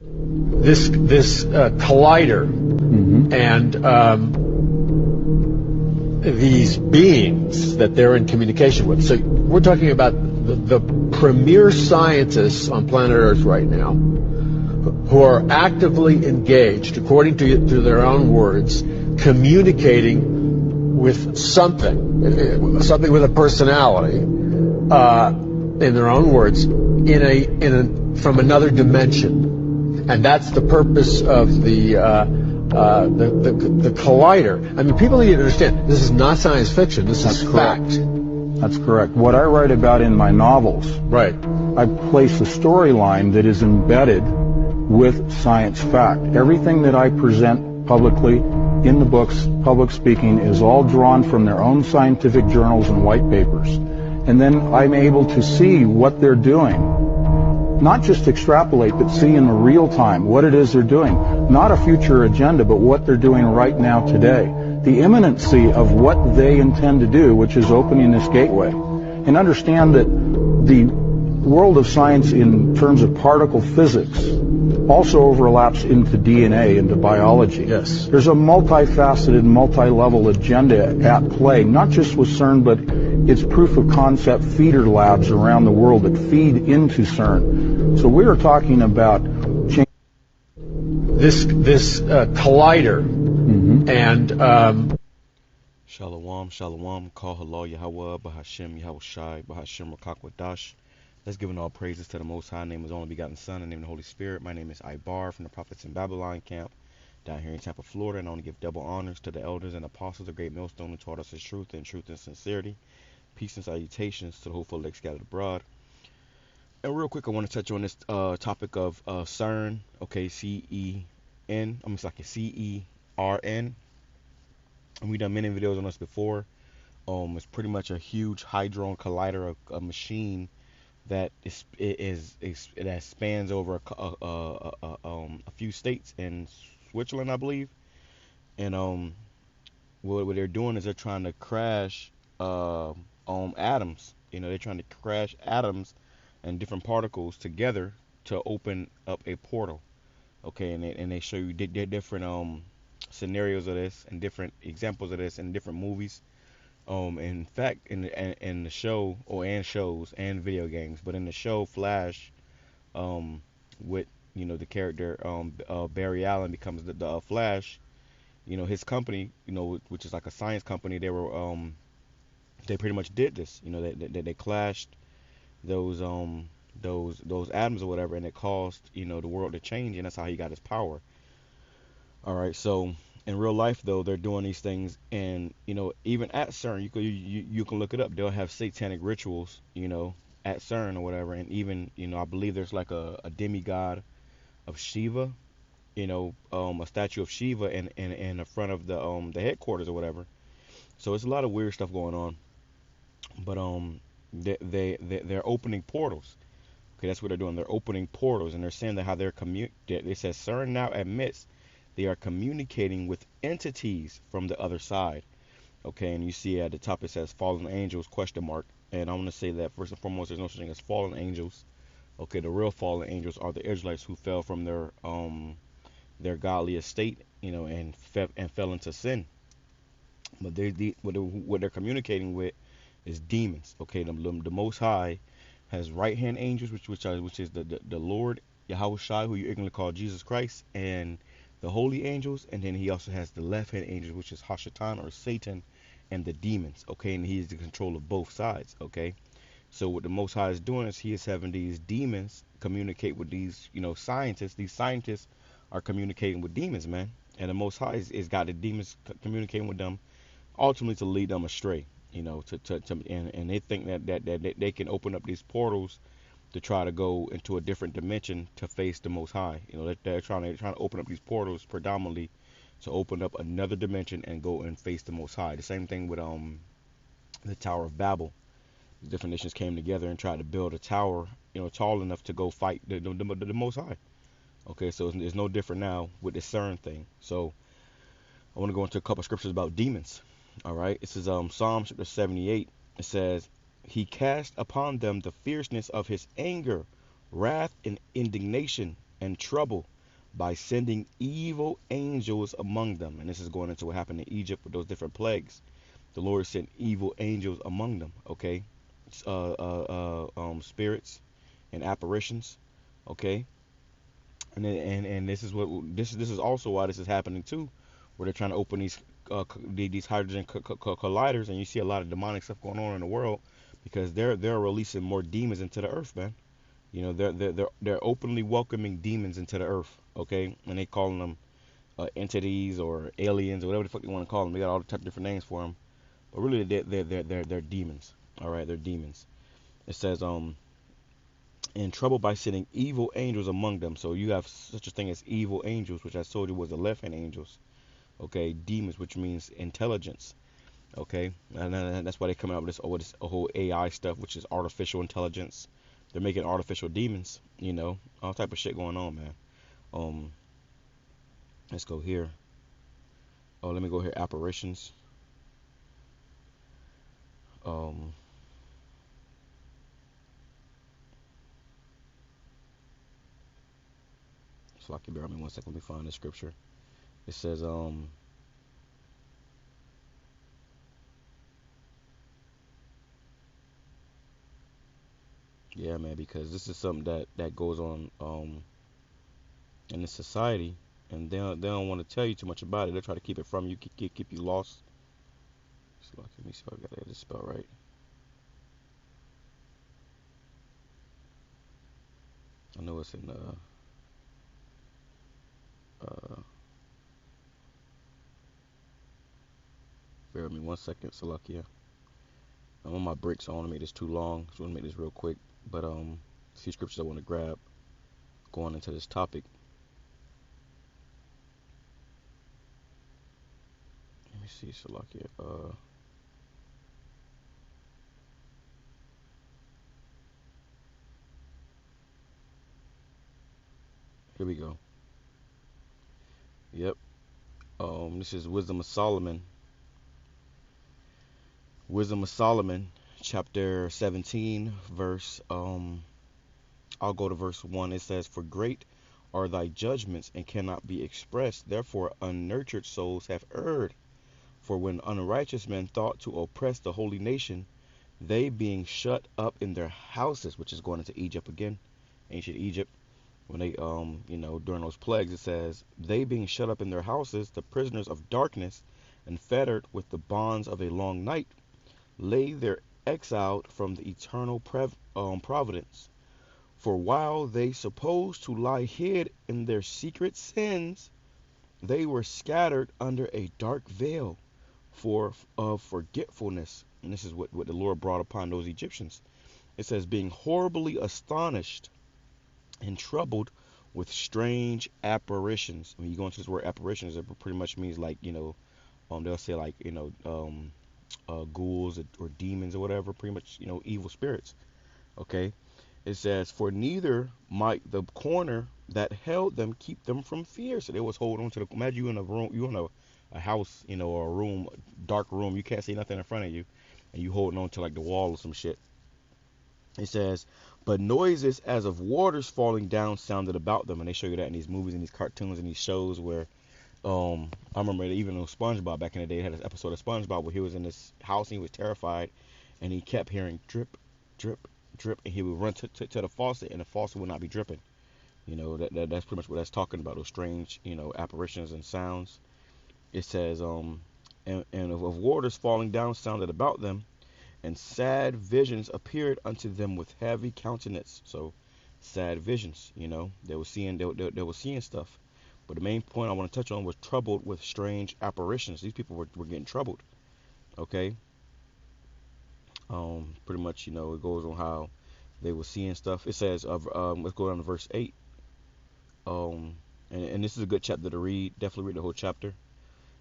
this collider and these beings that they're in communication with. So we're talking about the premier scientists on planet Earth right now who are actively engaged, according to their own words, communicating with something with a personality, in their own words, from another dimension. And that's the purpose of the collider. I mean, people need to understand, this is not science fiction, this is fact. That's correct. What I write about in my novels, right, I place a storyline that is embedded with science fact. Everything that I present publicly in the books, public speaking, is all drawn from their own scientific journals and white papers. And then I'm able to see what they're doing. Not just extrapolate, but see in real time what it is they're doing. Not a future agenda, but what they're doing right now today. The imminency of what they intend to do, which is opening this gateway. And understand that the world of science in terms of particle physics also overlaps into DNA, into biology. Yes. There's a multifaceted, multi-level agenda at play, not just with CERN, but it's proof of concept feeder labs around the world that feed into CERN. So we are talking about this collider and Shalom, shalom, call halal YAHAWAH, BAHASHAM, YAHAWASHI, BAHASHAM, QADASH. Let's give all praises to the Most High, name of His only begotten Son, and name of the Holy Spirit. My name is Ibar from the Prophets in Babylon camp down here in Tampa, Florida, and I want to give double honors to the elders and apostles of Great Millstone who taught us His truth and sincerity. Peace and salutations to the whole elect scattered abroad. And real quick, I want to touch on this topic of CERN, okay, C-E-N, it's like a C-E-R-N. And we've done many videos on this before. It's pretty much a huge hadron collider, a machine that that spans over a few states in Switzerland, I believe. And what they're doing is they're trying to crash atoms. They're trying to crash atoms and different particles together to open up a portal. Okay, and they show you different scenarios of this and different examples of this in different movies. In fact, in the show, and shows and video games, but in the show Flash, with the character Barry Allen becomes the Flash. His company, which is like a science company, they pretty much did this. They clashed those atoms or whatever, and it caused the world to change, and that's how he got his power. All right, so in real life, though, they're doing these things, and even at CERN, you can look it up. They'll have satanic rituals, at CERN or whatever, and even I believe there's like a demigod of Shiva, a statue of Shiva in the front of the headquarters or whatever. So it's a lot of weird stuff going on, but they're opening portals. Okay, that's what they're doing. They're opening portals, and they're saying that how it says CERN now admits they are communicating with entities from the other side. Okay, and you see at the top it says fallen angels ? And I want to say that first and foremost, there's no such thing as fallen angels. Okay, the real fallen angels are the Israelites who fell from their godly estate, and fell into sin. But what they're communicating with is demons. Okay, the Most High has right hand angels, which is the Lord YAHAWASHI, who you ignorantly call Jesus Christ, and the holy angels, and then he also has the left hand angels, which is Hashatan or Satan, and the demons. Okay, and he is the control of both sides. Okay, so what the Most High is doing is he is having these demons communicate with these scientists. These scientists are communicating with demons, man, and the Most High is got the demons communicating with them, ultimately to lead them astray. And they think that they can open up these portals to try to go into a different dimension to face the Most High. They're trying to open up these portals predominantly to open up another dimension and go and face the Most High. The same thing with the Tower of Babel. The different nations came together and tried to build a tower, tall enough to go fight the Most High. Okay, so it's no different now with the CERN thing. So I want to go into a couple scriptures about demons. All right, this is Psalm chapter 78. It says, "He cast upon them the fierceness of his anger, wrath and indignation and trouble. by sending evil angels among them. And this is going into what happened in Egypt with those different plagues. The Lord sent evil angels among them, okay? Spirits and apparitions, okay? And this is this is also why this is happening too, where they're trying to open these hydrogen colliders, and you see a lot of demonic stuff going on in the world because they're releasing more demons into the earth, man. You know, they're openly welcoming demons into the earth, okay? And they calling them entities or aliens or whatever the fuck they want to call them. They got all the type of different names for them, but really they're demons. All right, they're demons. It says in trouble by sending evil angels among them. So you have such a thing as evil angels, which I told you was the left-hand angels. Okay, demons, which means intelligence. Okay, and that's why they're coming up with this whole AI stuff, which is artificial intelligence. They're making artificial demons, you know, all type of shit going on, man. Let's go here. Oh, let me go here. Apparitions. So I can bear me 1 second. Let me find the scripture. It says, yeah, man, because this is something that goes on in the society, and they don't want to tell you too much about it. They try to keep it from you, keep you lost. So let me see if I got this spell right. I know it's in bear with me 1 second, Salakia. I'm on my break, so I don't want to make this too long. So I want to make this real quick. But a few scriptures I want to grab going into this topic. Let me see, Salakia. Here we go. Yep. This is Wisdom of Solomon. Wisdom of Solomon, chapter 17, verse, I'll go to verse 1. It says, "For great are thy judgments and cannot be expressed. Therefore unnurtured souls have erred. For when unrighteous men thought to oppress the holy nation, they being shut up in their houses," which is going into Egypt again, ancient Egypt, when they, during those plagues, it says, "They being shut up in their houses, the prisoners of darkness, and fettered with the bonds of a long night, lay there exiled from the eternal providence. For while they supposed to lie hid in their secret sins, they were scattered under a dark veil of forgetfulness." And this is what the Lord brought upon those Egyptians. It says, "Being horribly astonished and troubled with strange apparitions." When you go into this word apparitions, it pretty much means like, they'll say like, ghouls or demons or whatever, pretty much, evil spirits. Okay. It says, "For neither might the corner that held them keep them from fear." So they was holding on to imagine you in a room, you in a house, or a room, dark room, you can't see nothing in front of you, and you holding on to like the wall or some shit. It says, "But noises as of waters falling down sounded about them." And they show you that in these movies and these cartoons and these shows where, I remember even on SpongeBob back in the day, they had this episode of SpongeBob where he was in this house and he was terrified, and he kept hearing drip, drip, drip, and he would run to the faucet, and the faucet would not be dripping. That's pretty much what that's talking about, those strange, apparitions and sounds. It says, and of waters falling down sounded about them, and sad visions appeared unto them with heavy countenance. So sad visions, they were seeing stuff. But the main point I want to touch on was troubled with strange apparitions. These people were getting troubled. Okay. Pretty much, it goes on how they were seeing stuff. It says, let's go down to verse 8. And this is a good chapter to read. Definitely read the whole chapter.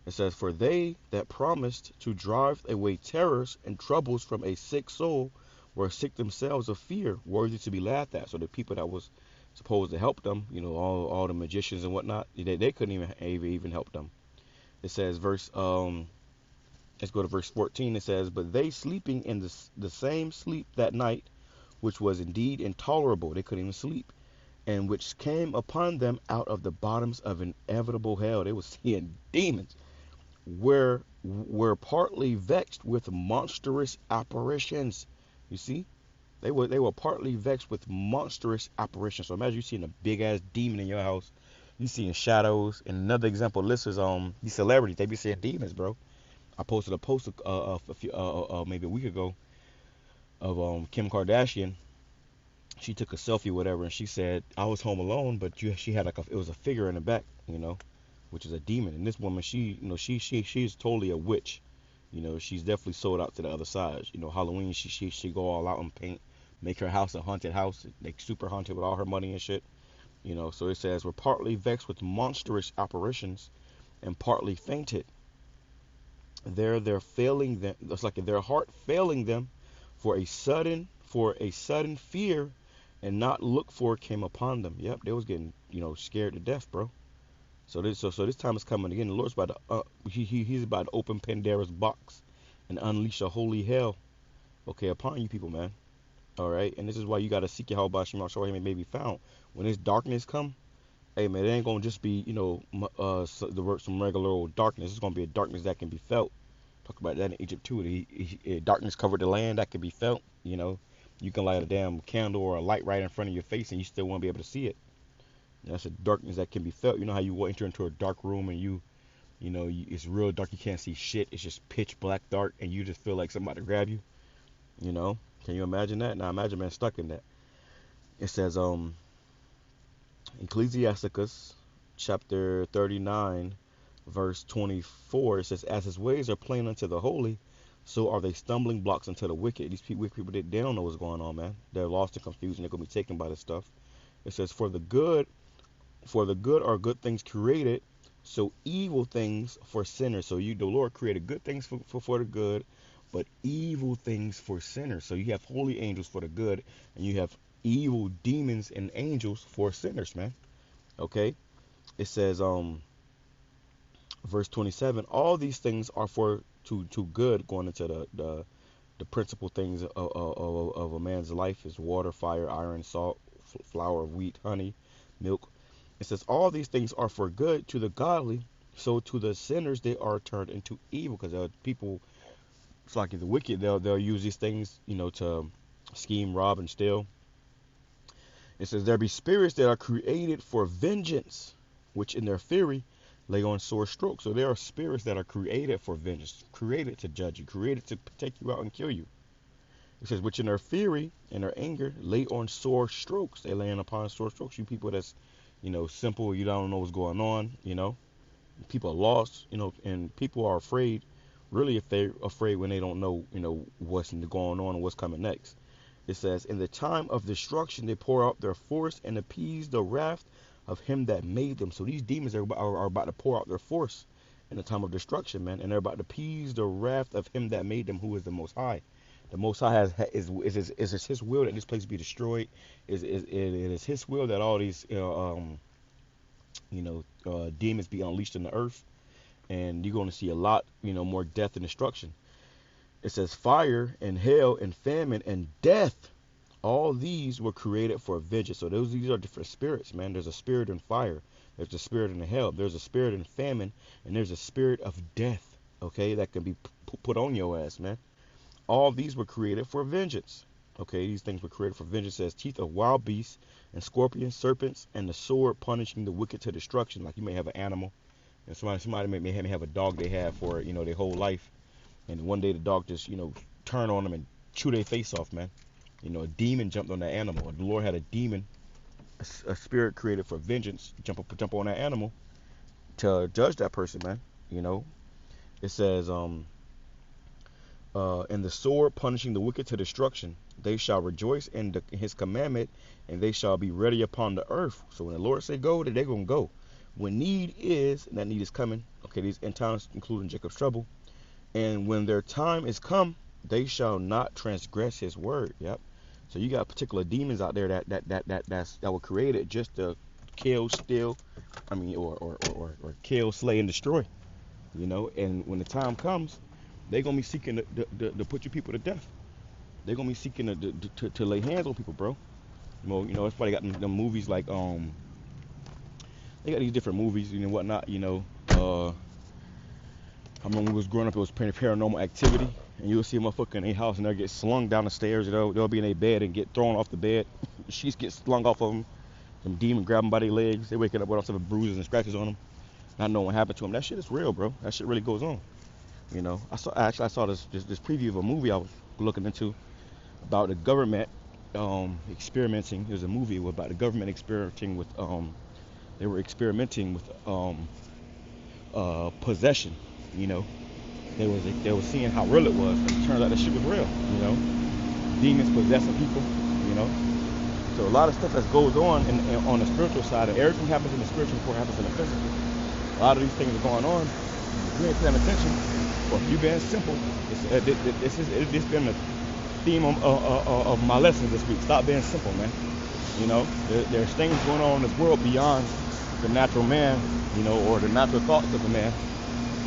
It says, "For they that promised to drive away terrors and troubles from a sick soul were sick themselves of fear, worthy to be laughed at." So the people that was supposed to help them, all the magicians and whatnot, they couldn't even help them. It says, let's go to verse 14. It says, "But they sleeping in the same sleep that night, which was indeed intolerable," they couldn't even sleep, and which came upon them out of the bottoms of inevitable hell. They were seeing demons. Were partly vexed with monstrous apparitions. You see? They were partly vexed with monstrous apparitions. So imagine you seeing a big ass demon in your house. You seeing shadows. And another example, this is these celebrities. They be seeing demons, bro. I posted a post maybe a week ago of Kim Kardashian. She took a selfie, or whatever, and she said, "I was home alone, but she had it was a figure in the back, which is a demon." And this woman, she's totally a witch. She's definitely sold out to the other side. Halloween, she go all out and paint, make her house a haunted house, like super haunted with all her money and shit. So it says, "We're partly vexed with monstrous apparitions, and partly fainted. They're failing them. It's like their heart failing them, for a sudden fear, and not looked for came upon them." Yep, they was getting scared to death, bro. So this time is coming again. The Lord's about to he's about to open Pandora's box and unleash a holy hell, upon you people, man. All right, and this is why you got to seek YAHAWASHI, show him, it may be found. When this darkness come, hey man, it ain't gonna just be some regular old darkness. It's gonna be a darkness that can be felt. Talk about that in Egypt too. Darkness covered the land that can be felt. You can light a damn candle or a light right in front of your face and you still won't be able to see it. That's a darkness that can be felt. You know how you enter into a dark room and it's real dark. You can't see shit. It's just pitch black dark, and you just feel like somebody grab you. Can you imagine that? Now imagine being stuck in that. It says Ecclesiasticus chapter 39 verse 24. It says, "As his ways are plain unto the holy, so are they stumbling blocks unto the wicked." These wicked people, they don't know what's going on, man. They're lost and confused, and they're gonna be taken by this stuff. It says, For the good are good things created, so evil things for sinners." So the Lord created good things for the good, but evil things for sinners. So you have holy angels for the good, and you have evil demons and angels for sinners, man. Okay? It says, verse 27, "All these things are for to good," going into the principal things of a man's life is water, fire, iron, salt, flour of wheat, honey, milk. It says, "All these things are for good to the godly, so to the sinners they are turned into evil." Because people, it's like the wicked, they'll use these things, to scheme, rob, and steal. It says, "There be spirits that are created for vengeance, which in their fury lay on sore strokes." So there are spirits that are created for vengeance, created to judge you, created to take you out and kill you. It says, "Which in their fury and their anger lay on sore strokes." They laying upon sore strokes. You people that's, simple, you don't know what's going on, People are lost, and people are afraid, really if they're afraid when they don't know, what's going on and what's coming next. It says, "In the time of destruction they pour out their force and appease the wrath of him that made them." So these demons are about to pour out their force in the time of destruction, man, and they're about to appease the wrath of him that made them, who is the Most High. The Most High is his will that this place be destroyed. It is his will that all these demons be unleashed in the earth, and you're going to see a lot more death and destruction. It says, "Fire and hail and famine and death, all these were created for vengeance." So these are different spirits, man. There's a spirit in fire, there's a spirit in hell, there's a spirit in famine, and there's a spirit of death, that can be put on your ass, man. All these were created for vengeance. These things were created for vengeance. It says, "Teeth of wild beasts and scorpions, serpents, and the sword punishing the wicked to destruction." Like you may have an animal, and somebody may have a dog they have for their whole life, and one day the dog just turn on them and chew their face off, man. A demon jumped on that animal. The Lord had a demon, a spirit created for vengeance, jump on that animal to judge that person, man. It says, "And the sword punishing the wicked to destruction. They shall rejoice in his commandment, and they shall be ready upon the earth." So when the Lord say go, they're going to go. When need is, and that need is coming, these end times, including Jacob's trouble. "And when their time is come, they shall not transgress his word." Yep. So you got particular demons out there that were created just to kill, steal, or kill, slay, and destroy. And when the time comes, they're gonna be seeking to put you people to death. They're gonna be seeking to lay hands on people, bro. It's probably got them movies like they got these different movies and whatnot. I remember when we was growing up, it was Paranormal Activity, and you'll see a motherfucker in a house and they'll get slung down the stairs. They'll be in a bed and get thrown off the bed. The sheets get slung off of them. Some demon grab them by their legs. They waking up with all sorts of bruises and scratches on them, not knowing what happened to them. That shit is real, bro. That shit really goes on. I saw this preview of a movie I was looking into about the government experimenting. There's a movie about the government experimenting with they were experimenting with possession. They were seeing how real it was, and it turns out that shit was real. Demons possessing people. So a lot of stuff that goes on on the spiritual side, and everything happens in the spiritual before it happens in the physical. A lot of these things are going on. If you ain't paying attention, or if you being simple, it's been the theme of my lessons this week. Stop being simple, man. There's things going on in this world beyond the natural man, or the natural thoughts of the man.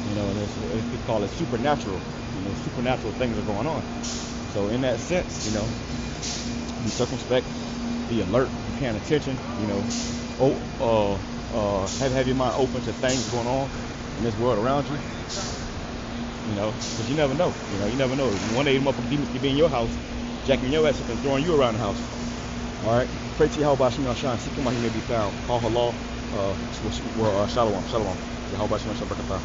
And we call it supernatural. Supernatural things are going on. So in that sense, be circumspect, be alert, be paying attention. Have your mind open to things going on in this world around you. Because you never know. You never know. One day, motherfucking demons could be in your house, jacking your ass up and throwing you around the house. All right. Pray to YAHAWASHI, shine. Seek him out, he may be found. Call halal. Shalom. YAHAWASHI,